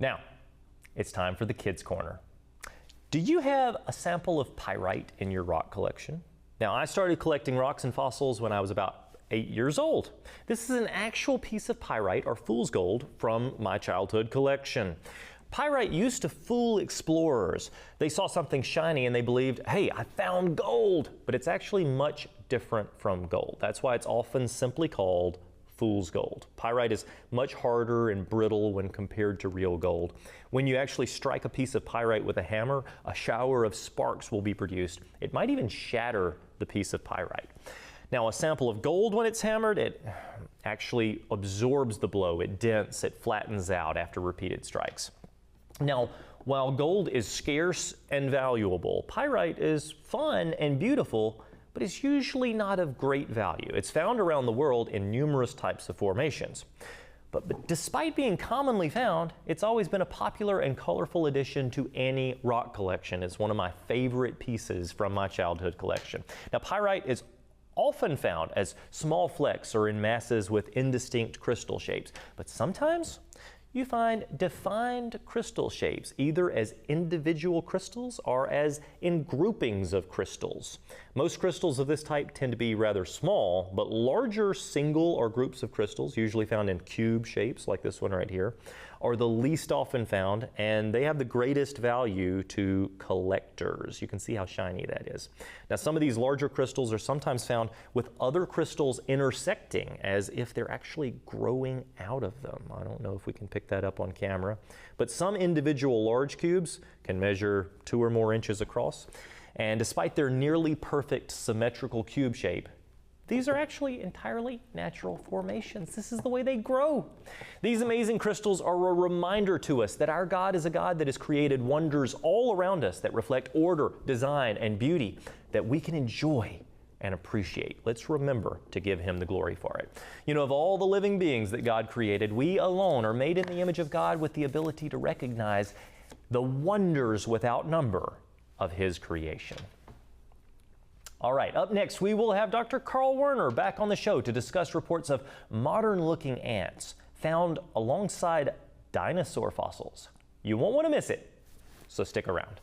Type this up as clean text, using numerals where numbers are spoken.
Now, it's time for the Kids Corner. Do you have a sample of pyrite in your rock collection? Now, I started collecting rocks and fossils when I was about 8 years old. This is an actual piece of pyrite, or fool's gold, from my childhood collection. Pyrite used to fool explorers. They saw something shiny and they believed, hey, I found gold! But it's actually much different from gold. That's why it's often simply called fool's gold. Pyrite is much harder and brittle when compared to real gold. When you actually strike a piece of pyrite with a hammer, a shower of sparks will be produced. It might even shatter the piece of pyrite. Now, a sample of gold, when it's hammered, it actually absorbs the blow. It dents, it flattens out after repeated strikes. Now, while gold is scarce and valuable, pyrite is fun and beautiful, but it's usually not of great value. It's found around the world in numerous types of formations. But despite being commonly found, it's always been a popular and colorful addition to any rock collection. It's one of my favorite pieces from my childhood collection. Now, pyrite is often found as small flecks or in masses with indistinct crystal shapes, but sometimes you find defined crystal shapes, either as individual crystals or as in groupings of crystals. Most crystals of this type tend to be rather small, but larger single or groups of crystals, usually found in cube shapes like this one right here, are the least often found, and they have the greatest value to collectors. You can see how shiny that is. Now, some of these larger crystals are sometimes found with other crystals intersecting, as if they're actually growing out of them. I don't know if we can pick that up on camera, but some individual large cubes can measure 2 or more inches across, and despite their nearly perfect symmetrical cube shape, these are actually entirely natural formations. This is the way they grow. These amazing crystals are a reminder to us that our God is a God that has created wonders all around us that reflect order, design, and beauty that we can enjoy and appreciate. Let's remember to give Him the glory for it. You know, of all the living beings that God created, we alone are made in the image of God with the ability to recognize the wonders without number of His creation. All right, up next we will have Dr. Carl Werner back on the show to discuss reports of modern-looking ants found alongside dinosaur fossils. You won't want to miss it, so stick around.